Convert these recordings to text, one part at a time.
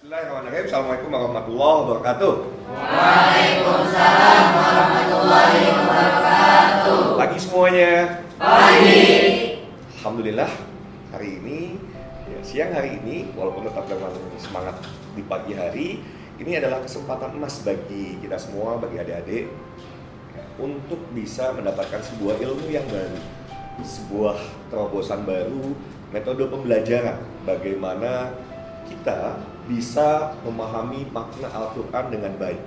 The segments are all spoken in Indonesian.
Bismillahirrahmanirrahim. Assalamualaikum warahmatullahi wabarakatuh. Waalaikumsalam warahmatullahi wabarakatuh. Pagi semuanya. Pagi. Alhamdulillah hari ini, siang hari ini, walaupun tetap dengan semangat di pagi hari, ini adalah kesempatan emas bagi kita semua, bagi adik-adik, untuk bisa mendapatkan sebuah ilmu yang baru, sebuah terobosan baru, metode pembelajaran, bagaimana kita bisa memahami makna Al-Quran dengan baik.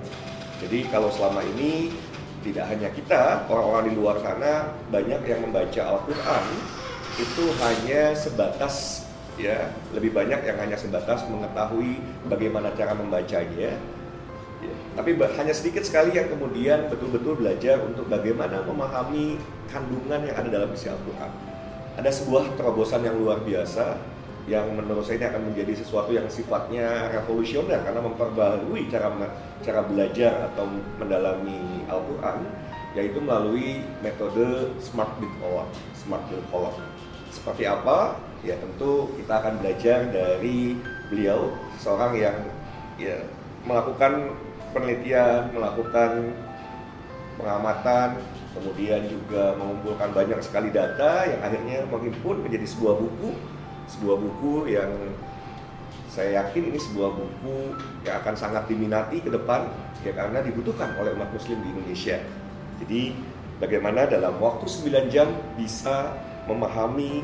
Jadi kalau selama ini tidak hanya kita, orang-orang di luar sana banyak yang membaca Al-Quran itu hanya sebatas, lebih banyak yang hanya sebatas mengetahui bagaimana cara membacanya. Tapi hanya sedikit sekali yang kemudian betul-betul belajar untuk bagaimana memahami kandungan yang ada dalam isi Al-Quran. Ada sebuah terobosan yang luar biasa yang menurut saya ini akan menjadi sesuatu yang sifatnya revolusioner karena memperbaharui cara belajar atau mendalami Al-Quran, yaitu melalui metode Smart Bil Qalam. Seperti apa? Ya tentu kita akan belajar dari beliau, seorang yang melakukan penelitian, melakukan pengamatan, kemudian juga mengumpulkan banyak sekali data yang akhirnya menghimpun menjadi sebuah buku yang saya yakin ini sebuah buku yang akan sangat diminati ke depan, karena dibutuhkan oleh umat muslim di Indonesia. Jadi bagaimana dalam waktu 9 jam bisa memahami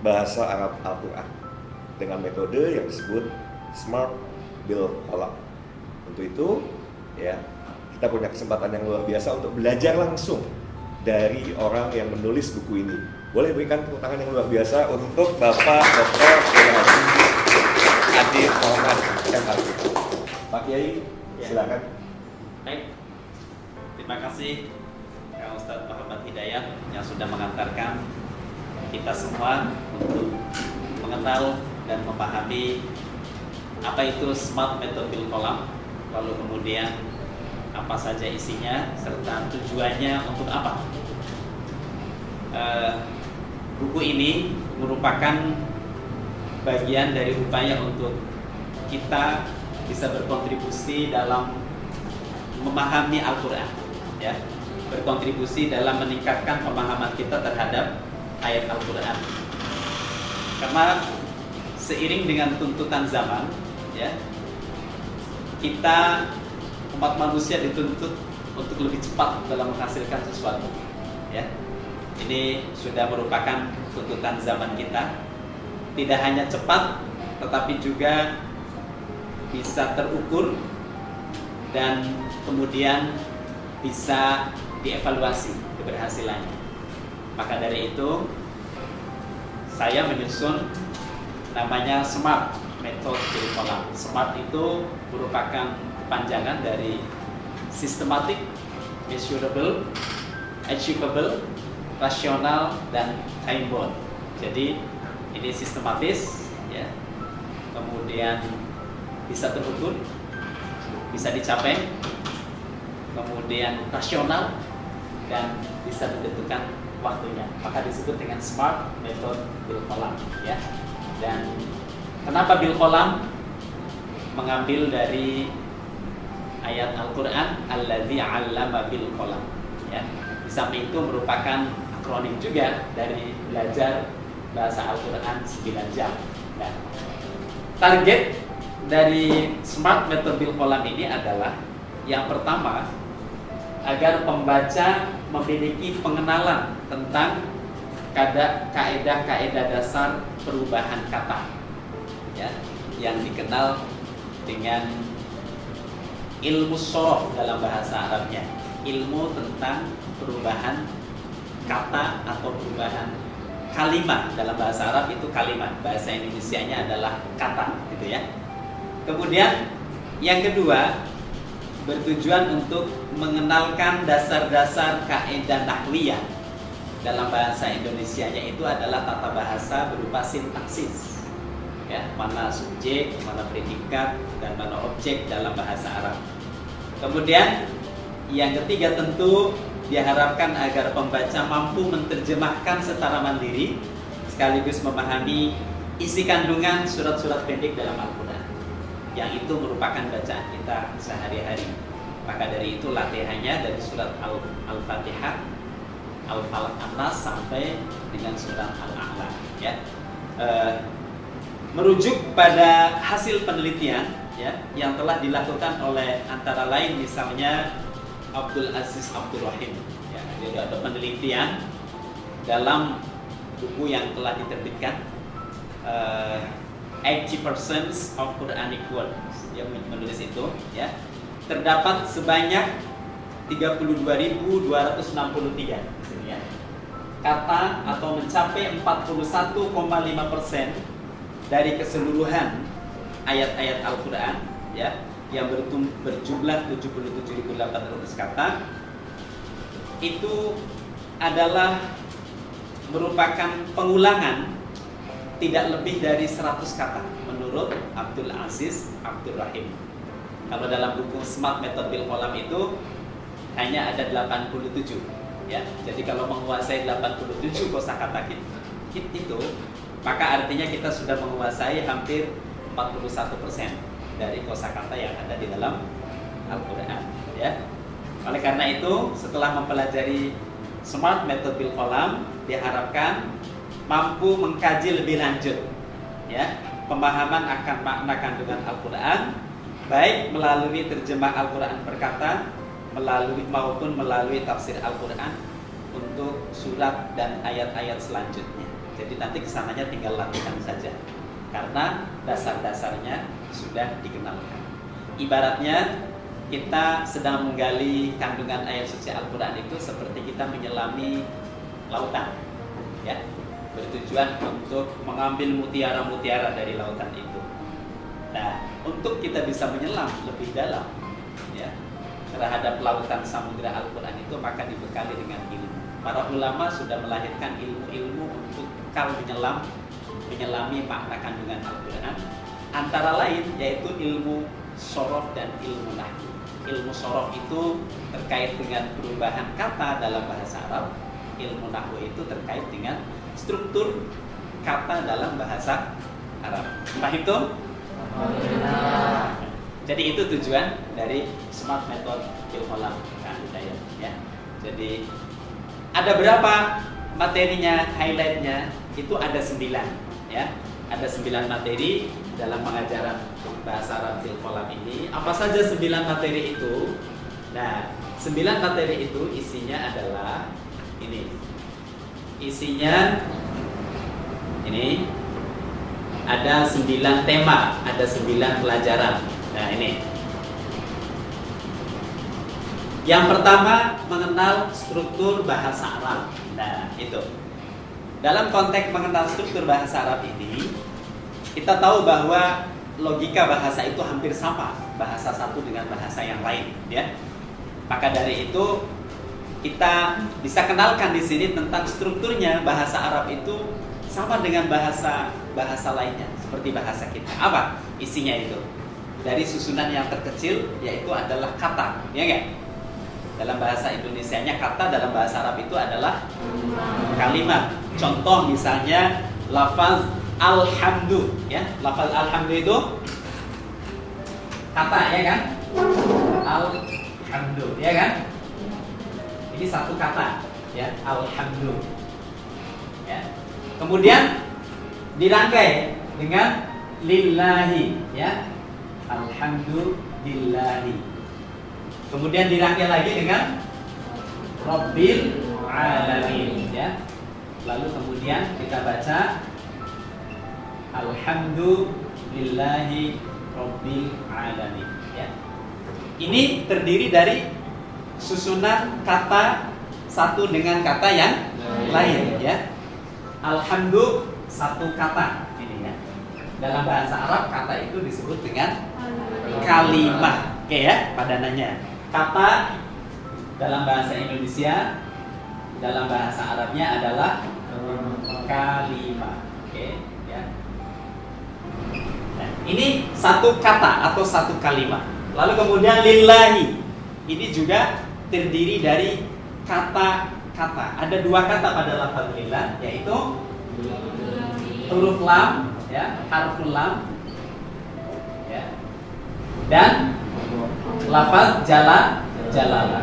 bahasa Arab Al-Quran dengan metode yang disebut Smart Bil Qalam. Untuk itu kita punya kesempatan yang luar biasa untuk belajar langsung dari orang yang menulis buku ini. Boleh berikan tepuk tangan yang luar biasa untuk Bapak Dr. Adi Muhammad MHD. Pak Kiai, silakan. Baik, terima kasih Kang Ustadz Muhammad Hidayat yang sudah mengantarkan kita semua untuk mengenal dan memahami apa itu Smart Method Bil Qalam, lalu kemudian apa saja isinya serta tujuannya untuk apa. Buku ini merupakan bagian dari upaya untuk kita bisa berkontribusi dalam memahami Al-Quran, berkontribusi dalam meningkatkan pemahaman kita terhadap ayat Al-Quran. Karena seiring dengan tuntutan zaman, kita umat manusia dituntut untuk lebih cepat dalam menghasilkan sesuatu. Ini sudah merupakan tuntutan zaman kita. Tidak hanya cepat, tetapi juga bisa terukur dan kemudian bisa dievaluasi keberhasilannya. Maka dari itu, saya menyusun namanya Smart Method Bil Qalam. Smart itu merupakan kepanjangan dari Systematic, Measurable, Achievable, rasional, dan time bound. Jadi ini sistematis, kemudian bisa terukur, bisa dicapai, kemudian rasional, dan bisa ditentukan waktunya. Maka disebut dengan Smart Method Bil Qalam. Dan kenapa Bil Qalam? Mengambil dari ayat Al-Quran, Alladzi 'allama bil qalam. Di samping itu merupakan akronim juga dari belajar bahasa Al-Quran 9 jam. Target dari Smart Method Bil Qalam ini adalah yang pertama, agar pembaca memiliki pengenalan tentang kaedah-kaedah dasar perubahan kata, yang dikenal dengan ilmu shorof dalam bahasa Arabnya, ilmu tentang perubahan kata atau perubahan kalimat. Dalam bahasa Arab itu kalimat, bahasa Indonesianya adalah kata, Kemudian yang kedua, bertujuan untuk mengenalkan dasar-dasar kaidah nahwiyah. Dalam bahasa Indonesianya itu adalah tata bahasa berupa sintaksis, mana subjek, mana predikat, dan mana objek dalam bahasa Arab. Kemudian yang ketiga, tentu diharapkan agar pembaca mampu menerjemahkan secara mandiri sekaligus memahami isi kandungan surat-surat pendek dalam Al-Quran. yang itu merupakan bacaan kita sehari-hari. Maka dari itu latihannya dari surat Al-Fatihah, Al-Falaq, An-Nas sampai dengan surat Al-A'la, ya. Merujuk pada hasil penelitian, ya, yang telah dilakukan oleh antara lain misalnya Abdul Aziz Abdul Rahim, ya. Jadi ada penelitian dalam buku yang telah diterbitkan, 80% of Quranic words, yang menulis itu, ya, terdapat sebanyak 32.263 ya, kata atau mencapai 41,5% dari keseluruhan ayat-ayat Al-Quran, ya, yang berjumlah 77.800 kata. Itu adalah merupakan pengulangan tidak lebih dari 100 kata menurut Abdul Aziz Abdul Rahim. Kalau dalam buku Smart Method Bil Qalam itu hanya ada 87, ya. Jadi kalau menguasai 87 kosakata itu, maka artinya kita sudah menguasai hampir 41% dari kosakata yang ada di dalam Al-Qur'an, ya. Oleh karena itu, setelah mempelajari Smart Method Bil Qalam, diharapkan mampu mengkaji lebih lanjut, ya, pemahaman akan makna kandungan Al-Qur'an, baik melalui terjemah Al-Quran per kata maupun melalui tafsir Al-Quran untuk surat dan ayat-ayat selanjutnya. Jadi nanti kesananya tinggal latihan saja, karena dasar-dasarnya sudah dikenalkan. Ibaratnya kita sedang menggali kandungan ayat suci Al-Quran itu seperti kita menyelami lautan, ya, bertujuan untuk mengambil mutiara-mutiara dari lautan itu. Nah, untuk kita bisa menyelam lebih dalam, ya, terhadap lautan samudera Al-Quran itu, maka dibekali dengan ilmu. Para ulama sudah melahirkan ilmu-ilmu untuk bekal menyelami makna kandungan Al-Quran. Antara lain yaitu ilmu sorof dan ilmu nahwu. Ilmu sorof itu terkait dengan perubahan kata dalam bahasa Arab. Ilmu nahwu itu terkait dengan struktur kata dalam bahasa Arab. Nah itu. Jadi itu tujuan dari Smart Method Bil Qalam, ya. Jadi ada berapa materinya, highlightnya? Itu ada 9, ya. Ada 9 materi dalam pengajaran bahasa Arab Bil Qalam ini. Apa saja 9 materi itu? Nah, 9 materi itu isinya adalah ini. Isinya ini ada 9 tema, ada 9 pelajaran. Nah ini. Yang pertama, mengenal struktur bahasa Arab. Nah itu. Dalam konteks mengenal struktur bahasa Arab ini, kita tahu bahwa logika bahasa itu hampir sama, bahasa satu dengan bahasa yang lain, ya. Maka dari itu kita bisa kenalkan di sini tentang strukturnya. Bahasa Arab itu sama dengan bahasa lainnya, seperti bahasa kita. Apa isinya itu? Dari susunan yang terkecil, yaitu adalah kata, ya nggak? Dalam bahasa Indonesianya kata, dalam bahasa Arab itu adalah kalimat. Contoh misalnya lafaz alhamdu, ya. Lafaz alhamdu itu kata, ya kan? Alhamdu, ya kan? Ini satu kata, ya, alhamdu. Ya. Kemudian dirangkai dengan lillahi, ya, alhamdulillahi. Kemudian dirangkai lagi dengan rabbil alamin, ya. Lalu kemudian kita baca alhamdulillahi rabbil alamin, ya. Ini terdiri dari susunan kata satu dengan kata yang lain, ya. Alhamdu satu kata ini, ya. Dalam bahasa Arab kata itu disebut dengan kalimah, oke, ya, padanannya. Kata dalam bahasa Indonesia, dalam bahasa Arabnya adalah kalimah, oke, ya. Nah, ini satu kata atau satu kalimah. Lalu kemudian lillahi, ini juga terdiri dari kata-kata. Ada dua kata pada lafaz lillah, yaitu huruf lam, ya, harful lam, ya. dan lafaz jalalah,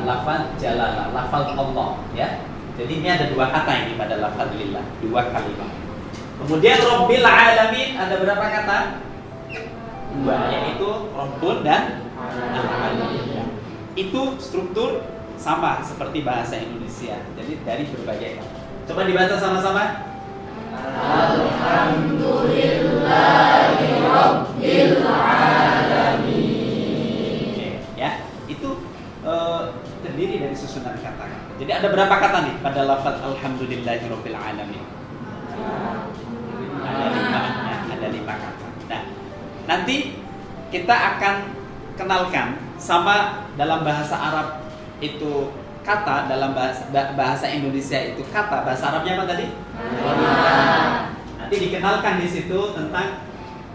lafaz jalalah, lafaz Allah, ya. Jadi ini ada dua kata ini pada lafaz lillah, dua kalimat. Kemudian Rabbil Alamin ada berapa kata? Dua, yaitu Rabbun dan Alamin. Itu struktur sama seperti bahasa Indonesia. Jadi dari berbagai kata. Coba dibaca sama-sama. Alhamdulillahi Rabbil Alamin. Oke, ya, itu terdiri dari susunan kata-kata. Jadi ada berapa kata nih pada lafaz Alhamdulillahi Rabbil Alamin? Ada lima kata. Nah, nanti kita akan kenalkan sama dalam bahasa Arab itu kata, dalam bahasa Indonesia itu kata, bahasa Arabnya apa tadi? Nanti dikenalkan di situ tentang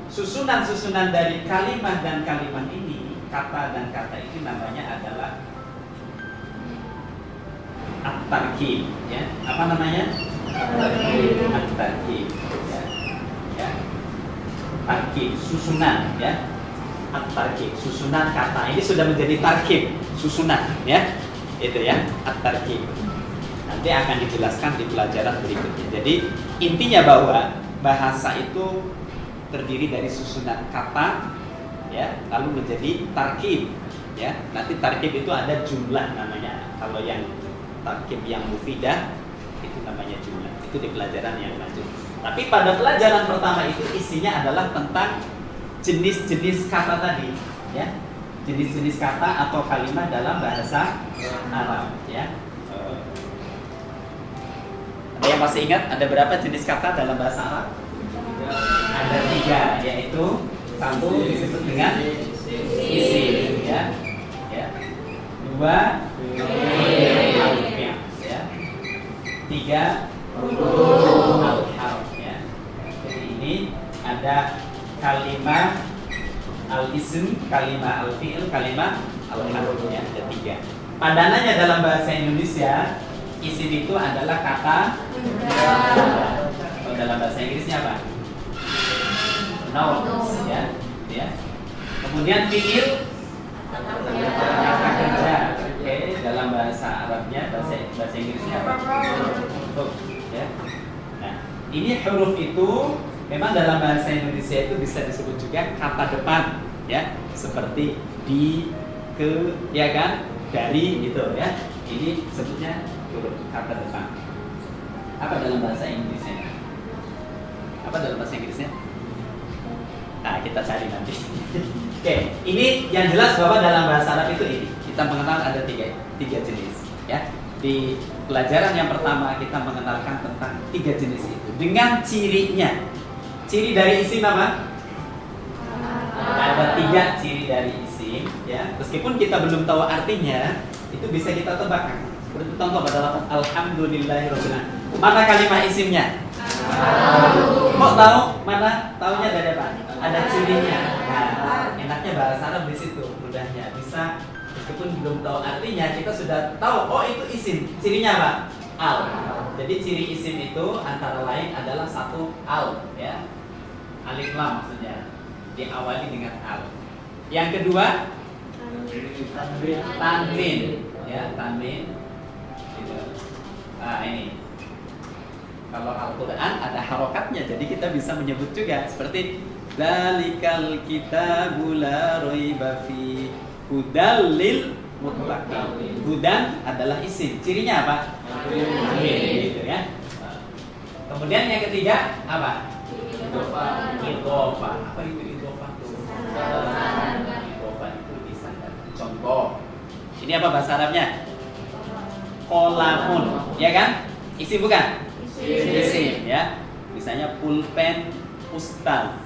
susunan-susunan dari kalimat dan kalimat ini, kata dan kata ini namanya adalah at-tarkib, ya. Apa namanya? At-tarkib, ya. Ya. Tarkib, susunan, ya. At-tarkib, susunan kata. Ini sudah menjadi tarkib, susunan, ya. Itu ya, at-tarkib. Nanti akan dijelaskan di pelajaran berikutnya. Jadi intinya bahwa bahasa itu terdiri dari susunan kata, ya, lalu menjadi tarkib, ya. Nanti tarkib itu ada jumlah namanya. Kalau yang tarkib yang mufidah itu namanya jumlah. Itu di pelajaran yang lanjut. Tapi pada pelajaran pertama itu isinya adalah tentang jenis-jenis kata tadi, ya. Jenis-jenis kata atau kalimat dalam bahasa Arab, ya. Ada yang masih ingat ada berapa jenis kata dalam bahasa Arab? Ada 3, yaitu satu disebut dengan isim, ya. Ya. 2 harfiah, ya. 3 al-harf, ya. Jadi ini ada kalimat al-ism, kalimat al-fi'il, kalimat al-harf, ya. Ada 3. Padanannya dalam bahasa Indonesia, isim itu adalah kata. Kalau dalam bahasa Inggrisnya apa? Noun, ya. Ya. Kemudian fi'il kata kerja. Oke, dalam bahasa Arabnya, bahasa Inggrisnya apa? Huruf, ya. Nah, ini huruf itu memang dalam bahasa Indonesia itu bisa disebut juga kata depan, ya, seperti di, ke, ya kan, dari, gitu, ya. Ini sebutnya huruf kata depan. Apa dalam bahasa Inggrisnya? Apa dalam bahasa Inggrisnya? Nah, kita cari nanti. Oke, ini yang jelas bahwa dalam bahasa Arab itu ini kita mengenal ada tiga jenis, ya. Di pelajaran yang pertama kita mengenalkan tentang 3 jenis itu dengan cirinya. Ciri dari isim apa? Ada 3 ciri dari isim, ya. Meskipun kita belum tahu artinya, itu bisa kita tebak. Seperti contoh pada alhamdulillahirobbilalamin. Mana kalimat isimnya? Kok tahu? Mana taunya dari apa? Ada cirinya. Nah, enaknya bahasa Arab di situ, mudahnya bisa. Meskipun belum tahu artinya, kita sudah tahu. Oh, itu isim. Cirinya apa? Al. Jadi ciri isim itu antara lain adalah 1 al, ya. Alif lam maksudnya. Diawali dengan al. Yang kedua, tanwin, ya, tanwin. Gitu. Nah, ini. Kalau Al-Quran ada harokatnya, jadi kita bisa menyebut juga seperti Dzalikal kitabu la raiba fi hudal lil muttaqin. Hudan adalah isim. Cirinya apa? Gitu, ya. Kemudian yang ketiga apa? Idhofah. Apa itu idhofah? Idhofah itu disandarkan. Contoh. Ini apa bahasa Arabnya? Qolamun, ya kan? Isim bukan? Isim, ya. Misalnya pulpen ustaz,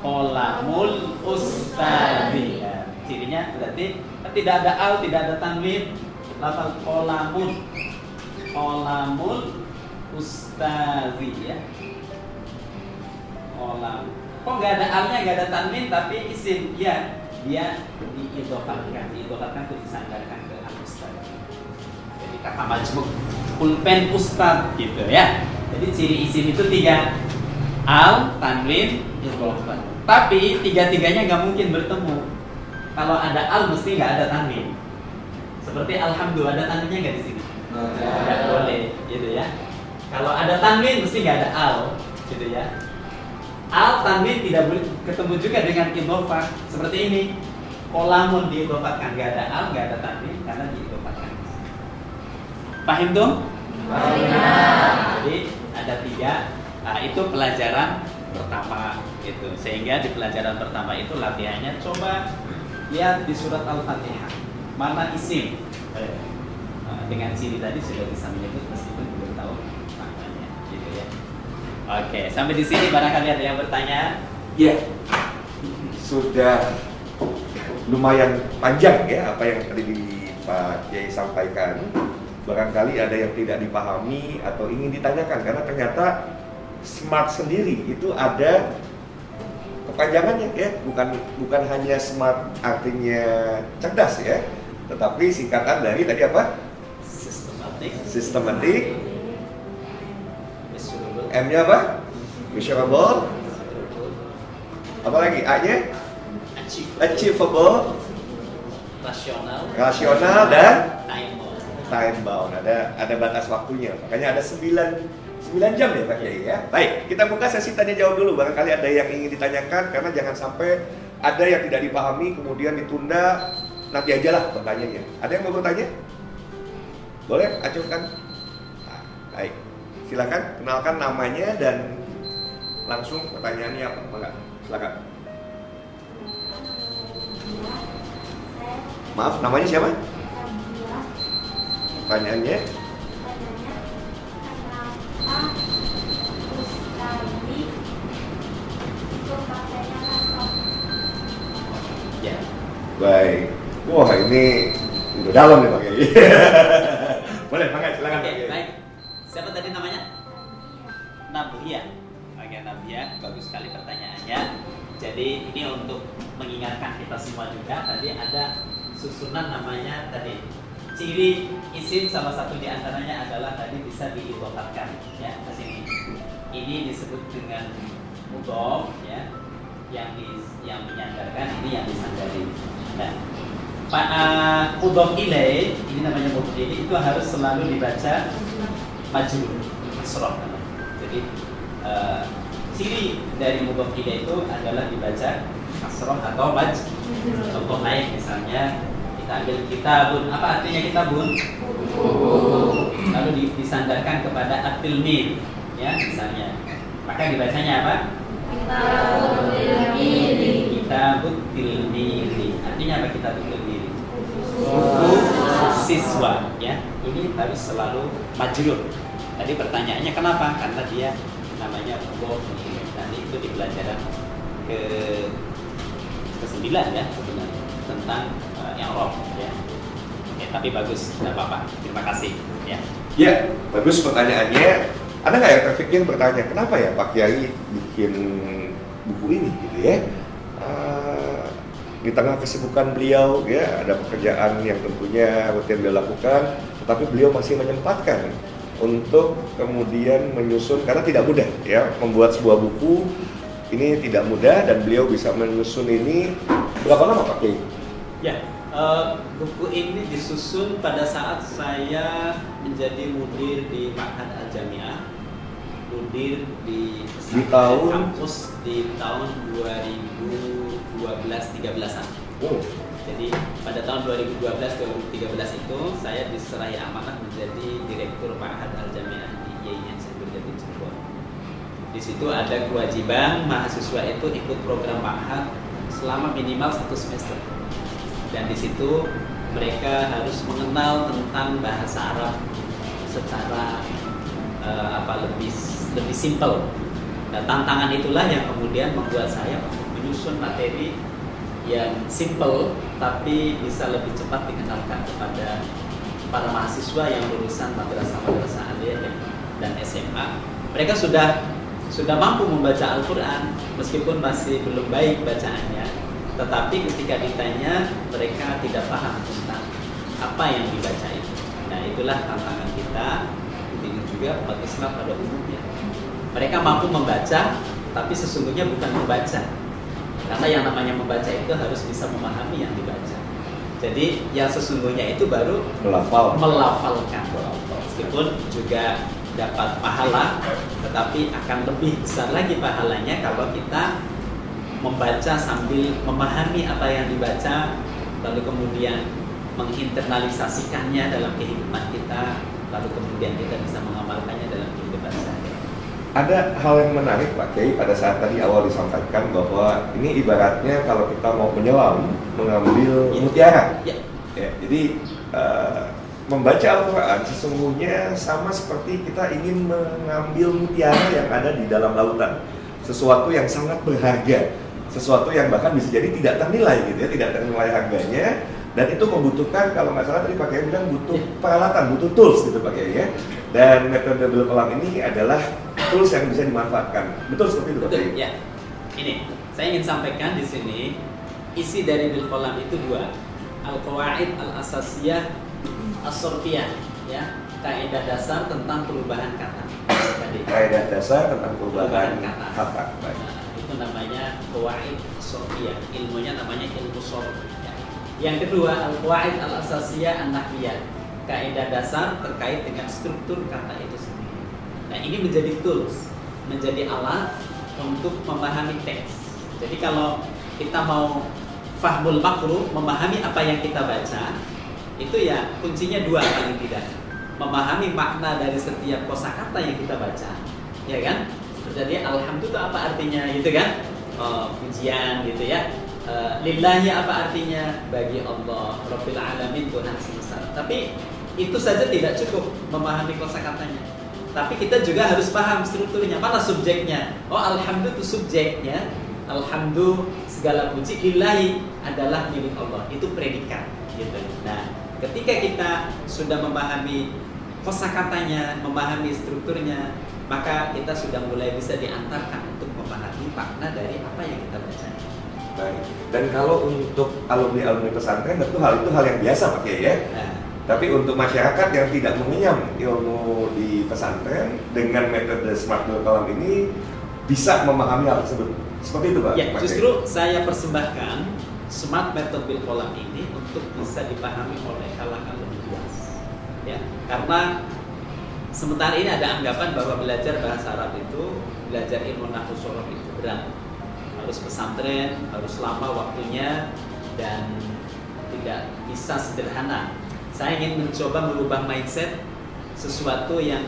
qolamul ustazi, ya. Cirinya berarti tidak ada al, tidak ada tanwin, lafal qolamun, qolamul ustazi, ya. Qolam. Kok nggak ada alnya, nggak ada tanwin, tapi isim, ya. Dia diidhofatkan itu disandarkan ke al-ustaz. Jadi kata majmuk pulpen ustaz, gitu, ya. Jadi ciri isim itu 3, al, tanwin, idhofah. Tapi 3-3-nya nggak mungkin bertemu. kalau ada al mesti nggak ada tanwin. Seperti alhamdulillah, ada tanwinnya nggak di sini? Nggak boleh, gitu ya. Kalau ada tanwin mesti nggak ada al, gitu ya. Al tanwin tidak boleh ketemu juga dengan idhofah seperti ini. Kolamun diidhofatkan, nggak ada al, nggak ada tanwin karena diidhofatkan. Paham tuh? Jadi ada 3. Nah, itu pelajaran pertama itu. Sehingga di pelajaran pertama itu latihannya coba lihat di surat Al-Fatihah mana isim. Dengan ciri tadi sudah bisa menyebut meskipun belum tahu maknanya, gitu ya. Oke, sampai di sini barangkali ada yang bertanya? Ya, sudah lumayan panjang ya apa yang tadi Pak Kiai sampaikan. Barangkali ada yang tidak dipahami atau ingin ditanyakan karena ternyata smart sendiri itu ada kepanjangannya ya, bukan hanya smart artinya cerdas ya, tetapi singkatan dari tadi apa? Sistematik. M-nya apa? Measurable. Apa lagi? A-nya? Achievable. Rasional dan time bound. Ada batas waktunya. Makanya ada 9 jam ya Pak Kiai ya. Baik, kita buka sesi tanya jawab dulu. Barangkali ada yang ingin ditanyakan karena jangan sampai ada yang tidak dipahami kemudian ditunda, nanti aja lah bertanyanya. Ada yang mau bertanya? Boleh acuhkan. Nah, baik. Silakan kenalkan namanya dan langsung pertanyaannya apa? Enggak. Silakan. Maaf, namanya siapa? Pertanyaannya? Ya. Baik. Wah, ini udah dalam nih Pak Kiai. Boleh, silakan Pak Kiai. Baik. Siapa tadi namanya? Nabhia. Oke, Nabhia, bagus sekali pertanyaannya. Jadi ini untuk mengingatkan kita semua juga. Tadi ada susunan namanya tadi. Ciri isim salah satu di antaranya adalah tadi bisa diidhofatkan ya ke sini. Ini disebut dengan mudhof ya, yang menyandarkan, ini yang disandari. Nah, mudhof ilaih ini namanya mudhof ilaih itu harus selalu dibaca majrur kasrah. Jadi ciri dari mudhof ilaih itu adalah dibaca kasrah atau majrur. Contoh lain misalnya kita ambil kitabun, apa artinya kitabun? Lalu disandarkan kepada at-tilmid ya misalnya. Maka dibacanya apa? Kitabut tilmidi. Artinya apa kitabut tilmidi? Buku siswa ya. Ini harus selalu majrur. Tadi pertanyaannya kenapa? Karena dia namanya mudhof. Nanti itu di pelajaran ke-9 ya sebenarnya tentang i'rab ya. Oke, tapi bagus, tidak apa-apa. Terima kasih ya. Ya, bagus pertanyaannya. Ada nggak yang terpikir bertanya, kenapa ya Pak Kiai bikin buku ini gitu ya? Di tengah kesibukan beliau ya, ada pekerjaan yang tentunya rutin beliau lakukan, tetapi beliau masih menyempatkan untuk kemudian menyusun, karena tidak mudah ya membuat sebuah buku ini tidak mudah, dan beliau bisa menyusun ini berapa lama Pak Kiai? Ya, buku ini disusun pada saat saya menjadi mudir di Ma'had Al-Jami'ah, mudir di tahun kampus di tahun 2012-13an. Oh. Jadi pada tahun 2012-2013 itu saya diserahi amanah menjadi direktur Ma'had Al-Jami'ah di IAIN Jati Cirebon. Di situ ada kewajiban mahasiswa itu ikut program Ma'had selama minimal 1 semester. Dan di situ mereka harus mengenal tentang bahasa Arab secara lebih simpel. Nah, tantangan itulah yang kemudian membuat saya menyusun materi yang simpel tapi bisa lebih cepat dikenalkan kepada para mahasiswa yang lulusan madrasah aliyah dan SMA. Mereka sudah mampu membaca Al-Quran meskipun masih belum baik bacaannya, tetapi ketika ditanya mereka tidak paham tentang apa yang dibaca itu. Nah, itulah tantangan kita, begitu juga umat Islam pada umumnya. Mereka mampu membaca, tapi sesungguhnya bukan membaca, Karena yang namanya membaca itu harus bisa memahami yang dibaca. Jadi yang sesungguhnya itu baru melafalkan. Meskipun juga dapat pahala, tetapi akan lebih besar lagi pahalanya kalau kita membaca sambil memahami apa yang dibaca, lalu kemudian menginternalisasikannya dalam kehidupan kita, lalu kemudian kita bisa mengamalkannya dalam kehidupan sehari-hari. Ada hal yang menarik Pak Kiai pada saat tadi awal disampaikan bahwa ini ibaratnya kalau kita mau menyelam mengambil mutiara. Ya, jadi membaca Al-Quran sesungguhnya sama seperti kita ingin mengambil mutiara yang ada di dalam lautan, sesuatu yang sangat berharga, sesuatu yang bahkan bisa jadi tidak ternilai gitu ya, tidak ternilai harganya, dan itu membutuhkan, kalau nggak salah tadi Pak Kiai bilang butuh peralatan, butuh tools gitu Pak Kiai ya. Dan metode bil qalam ini adalah tools yang bisa dimanfaatkan. Betul seperti itu Pak Kiai? Ya. Ini saya ingin sampaikan di sini isi dari bil qalam itu dua, al-qawaid al-asasiyah as-surfiyah, ya, kaidah dasar tentang perubahan kata. Kaidah dasar tentang perubahan kata. Itu namanya qawaid as-surfiyah. Ilmunya namanya ilmu sharf. Ya. Yang kedua, al-qawaid al-asasiyah an-nahwiyah, kaidah dasar terkait dengan struktur kata itu sendiri. Nah, ini menjadi tools, menjadi alat untuk memahami teks. Jadi kalau kita mau fahmul makruh, memahami apa yang kita baca, itu ya kuncinya dua paling tidak. Memahami makna dari setiap kosakata yang kita baca, ya kan? Jadi alhamdulillah apa artinya, gitu kan? Pujian gitu ya. Lillahi apa artinya? Bagi Allah, Rabbil Alamin, Tuhan semesta. Tapi itu saja tidak cukup memahami kosakatanya. Tapi kita juga harus paham strukturnya. Mana subjeknya? Oh, alhamdulillah itu subjeknya. Alhamdulillah segala puji lillahi adalah milik Allah. Itu predikat, gitu. Nah, ketika kita sudah memahami kosakatanya, memahami strukturnya, maka kita sudah mulai bisa diantarkan untuk memahami makna dari apa yang kita baca. Baik. Dan kalau untuk alumni pesantren tentu hal itu hal yang biasa Pak Kiai ya. Nah. Tapi untuk masyarakat yang tidak mengenyam ilmu di pesantren dengan metode smart bil qalam ini bisa memahami hal tersebut. Seperti itu Pak? Ya, justru saya persembahkan smart method bil qalam ini untuk bisa dipahami oleh kalangan lebih luas. Ya, karena sementara ini ada anggapan bahwa belajar bahasa Arab itu, belajar ilmu nahwu shoroh itu berat. Harus pesantren, harus lama waktunya, dan tidak bisa sederhana. Saya ingin mencoba merubah mindset sesuatu yang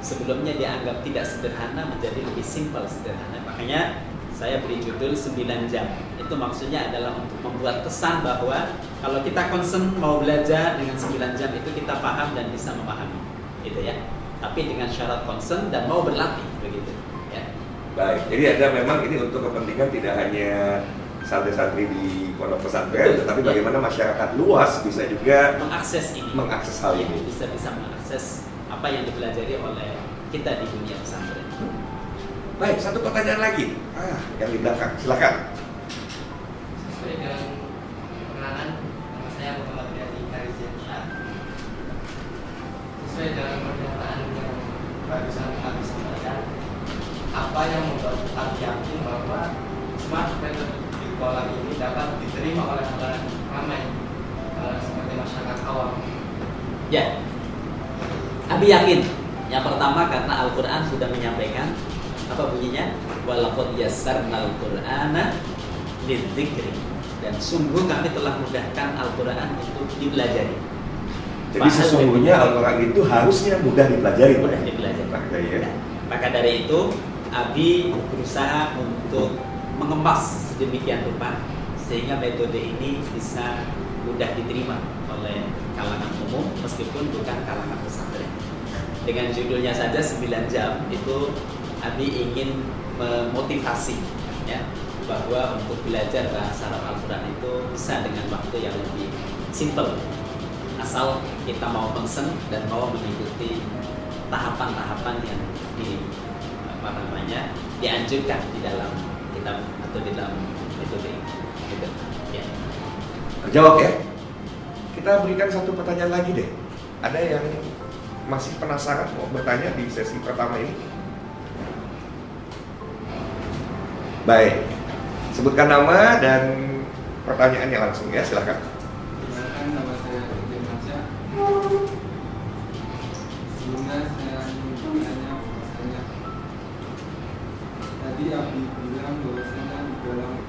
sebelumnya dianggap tidak sederhana menjadi lebih simpel sederhana. Makanya saya beri judul 9 jam. Itu maksudnya adalah untuk membuat kesan bahwa kalau kita concern mau belajar dengan 9 jam itu kita paham dan bisa memahami, gitu ya. Tapi dengan syarat concern dan mau berlatih, begitu ya. Baik, jadi ada memang ini untuk kepentingan tidak hanya santri-santri di pondok pesantren, tetapi bagaimana masyarakat luas bisa juga mengakses ini, mengakses hal ini, bisa mengakses apa yang dipelajari oleh kita di dunia pesantren. Baik, satu pertanyaan lagi, yang di belakang, silakan. Sesuai dengan pengenalan, nama saya Muhammad Riadi Kariziansyah. Sesuai dengan pernyataan yang barusan kami sampaikan, apa yang membuat kami yakin bahwa smart method bil qalam ini dapat diterima oleh halayak ramai seperti masyarakat awam? Ya, Abi yakin. Yang pertama karena Al-Quran sudah menyampaikan apa bunyinya? Walaqad yassarnal Qur'ana lidzikri, dan sungguh kami telah mudahkan Al-Quran untuk dipelajari. Jadi sesungguhnya Al-Quran itu harusnya mudah dipelajari. Mudah dipelajari. Ya. Maka dari itu Abi berusaha untuk mengemas sedemikian rupa sehingga metode ini bisa mudah diterima oleh kalangan umum meskipun bukan kalangan pesantren. Dengan judulnya saja 9 jam itu Abi ingin memotivasi ya, bahwa untuk belajar bahasa Arab Al-Quran itu bisa dengan waktu yang lebih simple, asal kita mau concern dan mau mengikuti tahapan-tahapan yang dianjurkan di dalam kitab atau di dalam metode ini. Gitu. Ya. Terjawab ya. Kita berikan satu pertanyaan lagi deh. Ada yang masih penasaran mau bertanya di sesi pertama ini? Baik. Sebutkan nama dan pertanyaannya langsung ya, silakan. Perkenalkan, nama saya Irjen Masya. Sebelumnya saya ingin bertanya bahwasanya tadi Abi bilang bahwasanya di dalam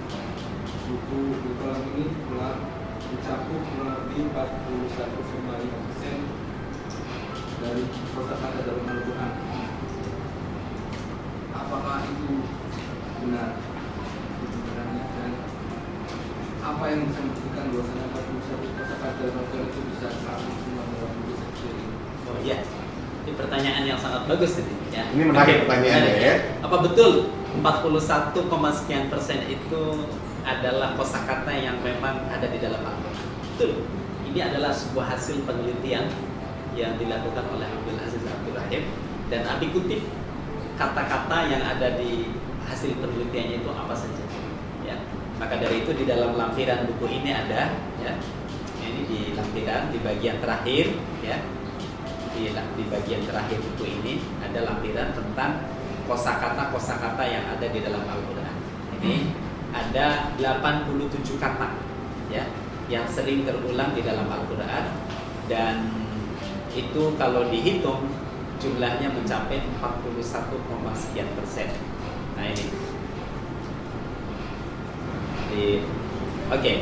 buku kolam ini telah mencakup kurang lebih 41,5% dari kosakata dalam Al-Quran. Apakah itu benar? Sebenarnya, dan apa yang bisa membuktikan bahwasanya 41 kosakata dalam Al-Quran itu bisa sama semua dalam buku seperti ini? Oh iya, ini pertanyaan yang sangat bagus ini. Ya. Ini menarik Oke, pertanyaannya ya. Apa betul 41,sekian% itu adalah kosakata yang memang ada di dalam Al-Quran? Betul. Ini adalah sebuah hasil penelitian yang dilakukan oleh Abdul Aziz Abdul Rahim, dan Abi kutip kata-kata yang ada di hasil penelitiannya itu apa saja. Ya. Maka dari itu di dalam lampiran buku ini ada, ya. Ini di lampiran di bagian terakhir, ya. Di bagian terakhir buku ini ada lampiran tentang kosakata yang ada di dalam Al-Quran. Ini ada 87 kata, ya, yang sering terulang di dalam Al-Quran, dan itu kalau dihitung jumlahnya mencapai 41,sekian%. Nah ini oke.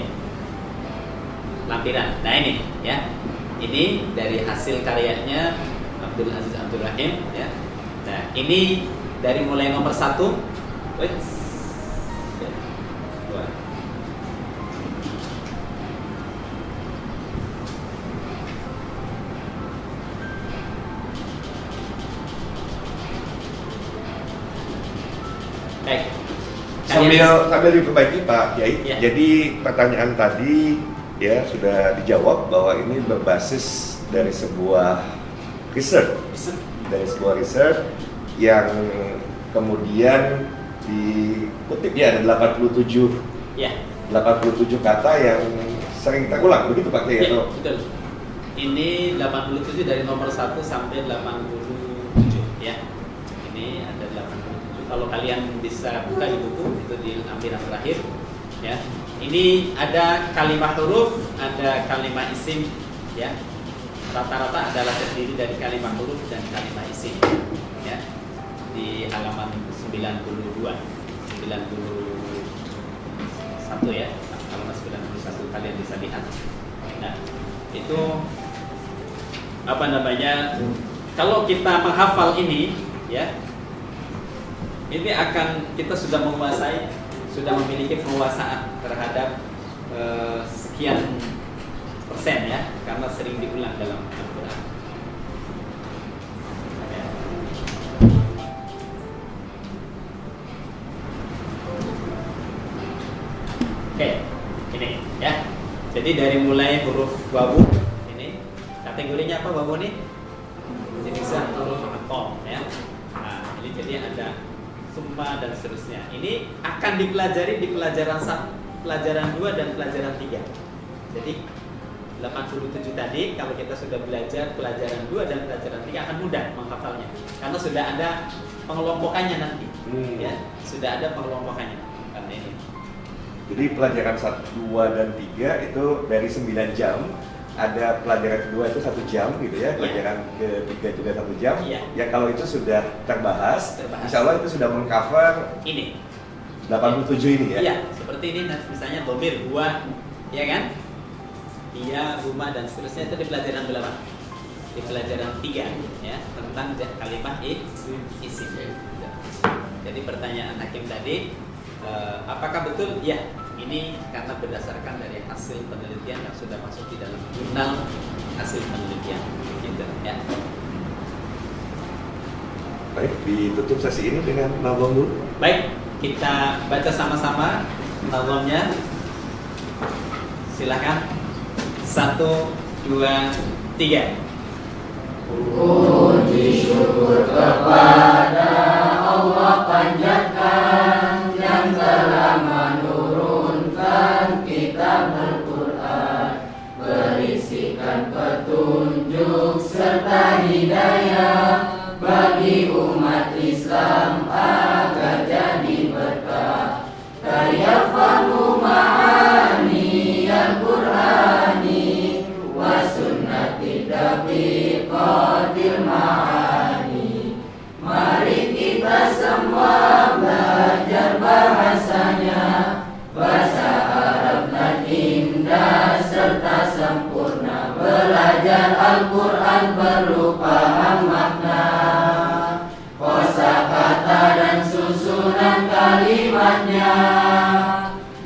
Lampiran. Nah ini ya. Ini dari hasil karyanya Abdul Aziz Abdul Rahim, ya. Nah, ini dari mulai nomor 1. Wait. Sambil diperbaiki Pak Kiai. Ya. Jadi pertanyaan tadi ya sudah dijawab bahwa ini berbasis dari sebuah research, yang kemudian dikutip ya, ada 87 kata yang sering terulang, begitu Pak Kiai? Ya, betul. Ini 87 dari nomor 1 sampai 87 ya. Ini ada 87. Kalau kalian bisa buka di buku itu di lampiran terakhir, ya. Ini ada kalimat huruf, ada kalimat isim, ya. Rata-rata adalah terdiri dari kalimat huruf dan kalimat isim, ya. Di halaman 91 ya, halaman 91 kalian bisa lihat. Nah, itu apa namanya? Kalau kita menghafal ini, ya, ini akan kita sudah menguasai, sudah memiliki penguasaan terhadap sekian persen ya, karena sering diulang dalam Al-Quran. Oke, ini ya. Jadi dari mulai huruf wawu ini, kategorinya apa wawu ini? Jenis huruf atom ya. Nah, ini jadi ada summa dan seterusnya. Ini akan dipelajari di pelajaran 1, pelajaran 2 dan pelajaran 3. Jadi 87 tadi kalau kita sudah belajar pelajaran 2 dan pelajaran 3 akan mudah menghafalnya karena sudah ada pengelompokannya nanti. Ya, sudah ada pengelompokannya. Karena ini. Jadi pelajaran 1, 2 dan 3 itu dari 9 jam. Ada pelajaran kedua itu 1 jam gitu ya, pelajaran ketiga juga 1 jam. Ya kalau itu sudah terbahas. Insya Allah itu sudah mengcover ini 87 ini ya. Iya, seperti ini misalnya domir, gua, ya kan? Iya, rumah dan seterusnya itu di pelajaran berapa? Di pelajaran 3 ya, tentang kalimat isim. Jadi pertanyaan Hakim tadi, apakah betul? Ya. Ini karena berdasarkan dari hasil penelitian yang sudah masuk di dalam jurnal hasil penelitian, gitu ya. Baik, ditutup sesi ini dengan nazam dulu. Baik, kita baca sama-sama nazamnya. Silakan. 1, 2, 3. Puji syukur kepada Allah panjatkan yang telah menurunkan kitab Al-Quran, berisikan petunjuk serta hidayah bagi umat Islam agar jadi berkah. Karya perlu paham makna, kosakata dan susunan kalimatnya.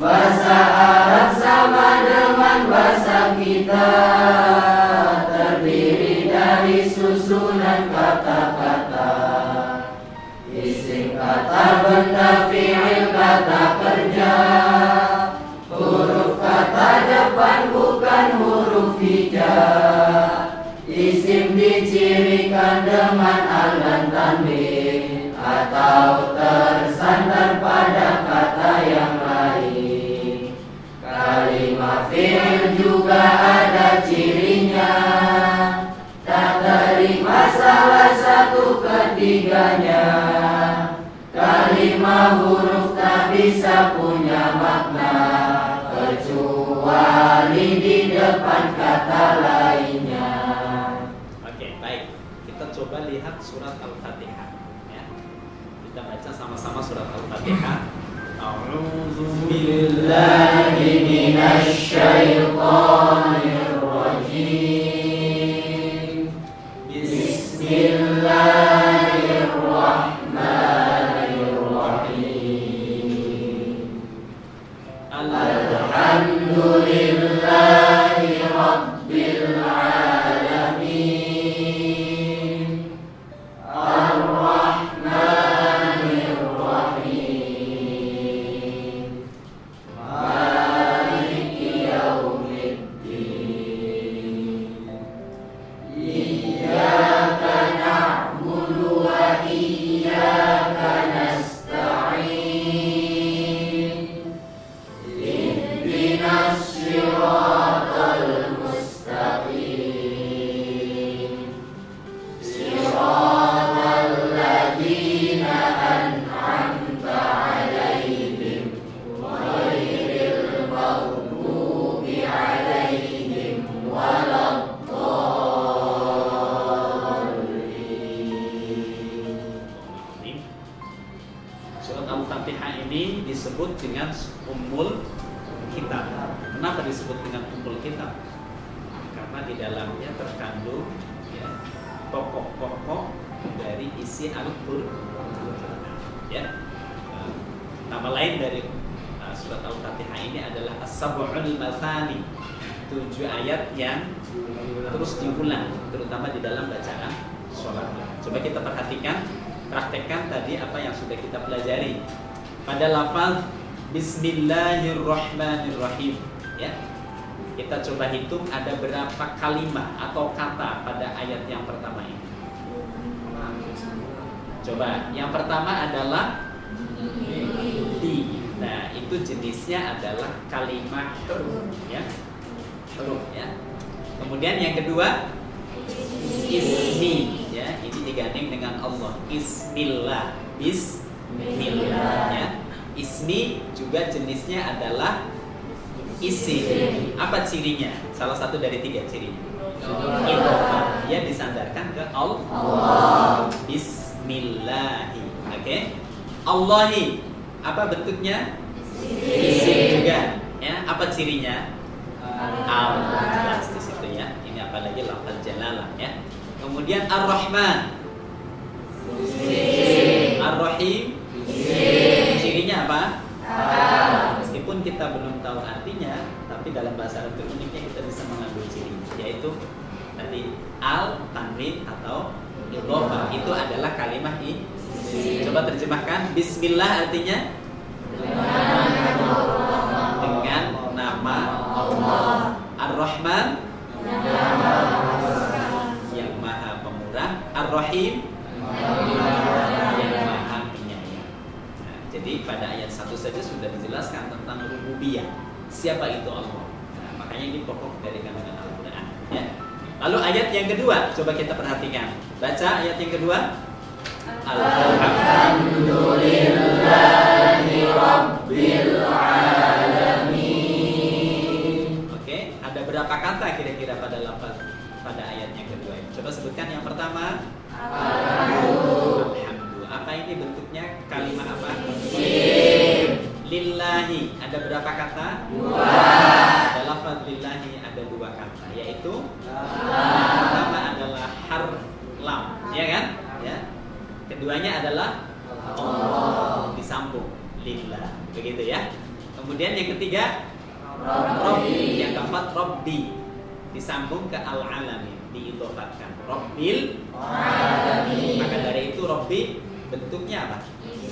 Bahasa Arab sama dengan bahasa kita, terdiri dari susunan kata-kata. Isim kata benda, fi'il kata kerja, huruf kata depan bukan huruf hija. Isim dicirikan dengan al dan tanwin atau tersandar pada kata yang lain. Kalimat fi'il juga ada cirinya, tak terima salah satu ketiganya. Kalimat huruf tak bisa punya makna kecuali di depan kata lainnya. Oke, baik. Kita coba lihat surat Al-Fatihah ya. Kita baca sama-sama surat Al-Fatihah. A'udzu billahi minasy syaithanir rajim. Bismillahirrahmanirrahim. Alhamdulillahi rabbil alamin. Ar-Rahmanir Rahim. Maliki yaumiddin. Iyyaka na'budu wa iyyaka nasta'in. Ihdinas siratal mustaqim. Siratal ladzina an'amta 'alaihim ghairil maghdubi 'alaihim waladdallin. Surat Al-Fatihah ini disebut dengan Ummul Kitab. Kenapa disebut dengan Ummul Kitab? Karena di dalamnya terkandung ya, pokok-pokok dari isi Al-Qur'an. Ya. Nama lain dari surat Al-Fatihah ini adalah As-Sab'ul Mathani, 7 ayat yang terus diulang, terutama di dalam bacaan sholat. Coba kita perhatikan, praktekkan tadi apa yang sudah kita pelajari. Pada lafaz Bismillahirrahmanirrahim ya. Kita coba hitung ada berapa kalimat atau kata pada ayat yang pertama ini. Coba, yang pertama adalah di. Nah, itu jenisnya adalah kalimat huruf ya. Huruf ya. Kemudian yang kedua ismi ya, ini digandeng dengan Allah. Bismillah, bismillah ya. Ismi juga jenisnya adalah isim. Apa cirinya? Salah satu dari 3 cirinya. Idhofah, dia disandarkan ke Allah. Bismillahi. Oke. Allahi. Apa bentuknya? Isim juga. Ya, apa cirinya? Allah. Jelas di situ ya. Ini apalagi lafaz jalalah ya. Kemudian Ar-Rahman. Ar-Rahim. Cirinya apa? Meskipun kita belum tahu artinya, tapi dalam bahasa Arab uniknya kita bisa mengambil ciri, yaitu tadi al, tanwin atau idhofah. Itu adalah kalimat ini. Coba terjemahkan. Bismillah artinya dengan nama Allah. Ar-Rahman yang maha pemurah. Ar-Rahim yang maha penyayang. Nah, jadi pada ayat 1 saja sudah dijelaskan tentang rububiyah. Siapa itu Allah? Nah, makanya ini pokok dari kandungan Al-Quran ya. Lalu ayat yang kedua, coba kita perhatikan. Baca ayat yang kedua. Alhamdulillahi Rabbil Alamin. Oke, ada berapa kata kira-kira pada lafaz pada ayat yang kedua? Coba sebutkan yang pertama. Alhamdulillah. Apa ini bentuknya? Kalimat apa? Lillahi. Ada berapa kata? 2. Pada lafaz lillahi ada 2 kata, yaitu pertama adalah Kemudian yang ketiga Robbi, yang keempat Robbi, disambung ke al-alamin, diidhofatkan Robbil alamin. Maka dari itu Robbi bentuknya apa?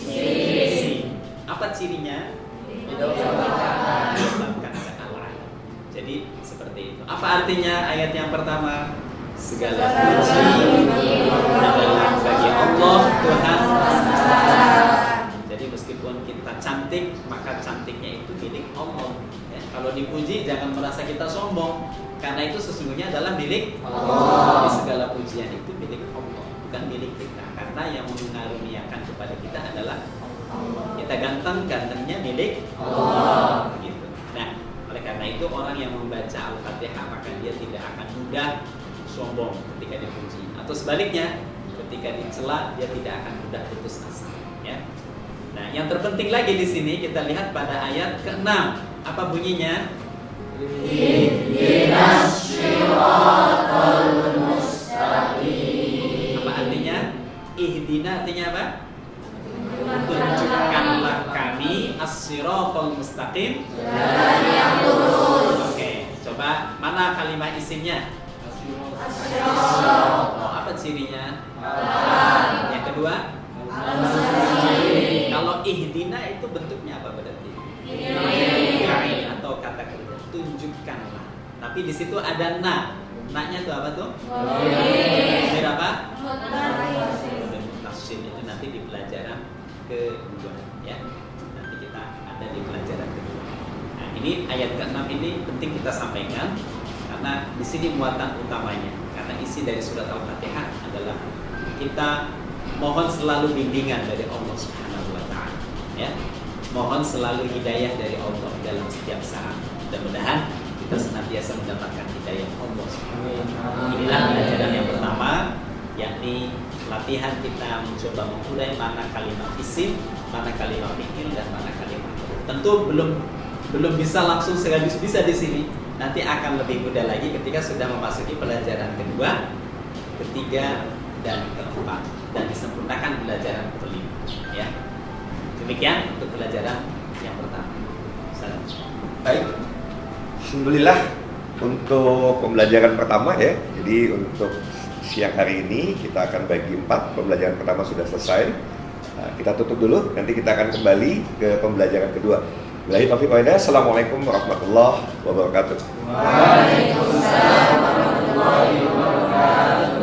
Isi. Apa cirinya? Diidhofatkan ke al-alamin. Jadi seperti itu. Apa artinya ayat yang pertama? Segala puji adalah bagi Allah Tuhan. Jadi meskipun kita cantik, maka cantiknya itu milik Allah. Kalau dipuji jangan merasa kita sombong, karena itu sesungguhnya adalah milik Allah. Jadi segala pujian itu milik Allah, bukan milik kita. Karena yang mengaruniakan kepada kita adalah Allah. Kita gantengnya milik Allah. Gitu. Nah, oleh karena itu orang yang membaca Al-Fatihah maka dia tidak akan mudah sombong ketika dipuji. Atau sebaliknya, ketika dicela dia tidak akan mudah putus asa. Ya. Nah, yang terpenting lagi di sini kita lihat pada ayat ke-6. Apa bunyinya? Ihdinas shiratal mustaqim. Apa artinya? Ihdina artinya apa? Tunjukkanlah kami as-shiratal mustaqim, jalan yang lurus. Oke, coba mana kalimat isimnya? As-shirat. Oh, apa cirinya? Yang kedua? Kalau ihdina itu bentuknya apa berarti? Fi'il atau kata kerja, tunjukkanlah. Tapi di situ ada na. Na-nya itu apa tuh? Tafsir apa? Tafsir itu nanti di pelajaran kedua ya. Nanti kita ada di pelajaran kedua. Nah, ini ayat ke-6 ini penting kita sampaikan karena di sini muatan utamanya. Karena isi dari surat Al-Fatihah adalah kita mohon selalu bimbingan dari Allah Subhanahu wa taala ya. Mohon selalu hidayah dari Allah dalam setiap saat. Mudah-mudahan kita senantiasa mendapatkan hidayah Allah Subhanahu wa taala. Inilah pelajaran yang pertama, yakni latihan kita mencoba mengurai mana kalimat isim, mana kalimat fi'il dan mana kalimat. Tentu belum bisa langsung sekaligus bisa di sini. Nanti akan lebih mudah lagi ketika sudah memasuki pelajaran kedua, ketiga dan keempat dan disempurnakan pelajaran kelima ya. Demikian untuk pelajaran yang pertama. Salam. Baik. Alhamdulillah untuk pembelajaran pertama ya. Jadi untuk siang hari ini kita akan bagi 4. Pembelajaran pertama sudah selesai. Nah, kita tutup dulu. Nanti kita akan kembali ke pembelajaran kedua. Billahi taufiq wal hidayah. Assalamualaikum warahmatullahi wabarakatuh. Waalaikumsalam warahmatullahi wabarakatuh.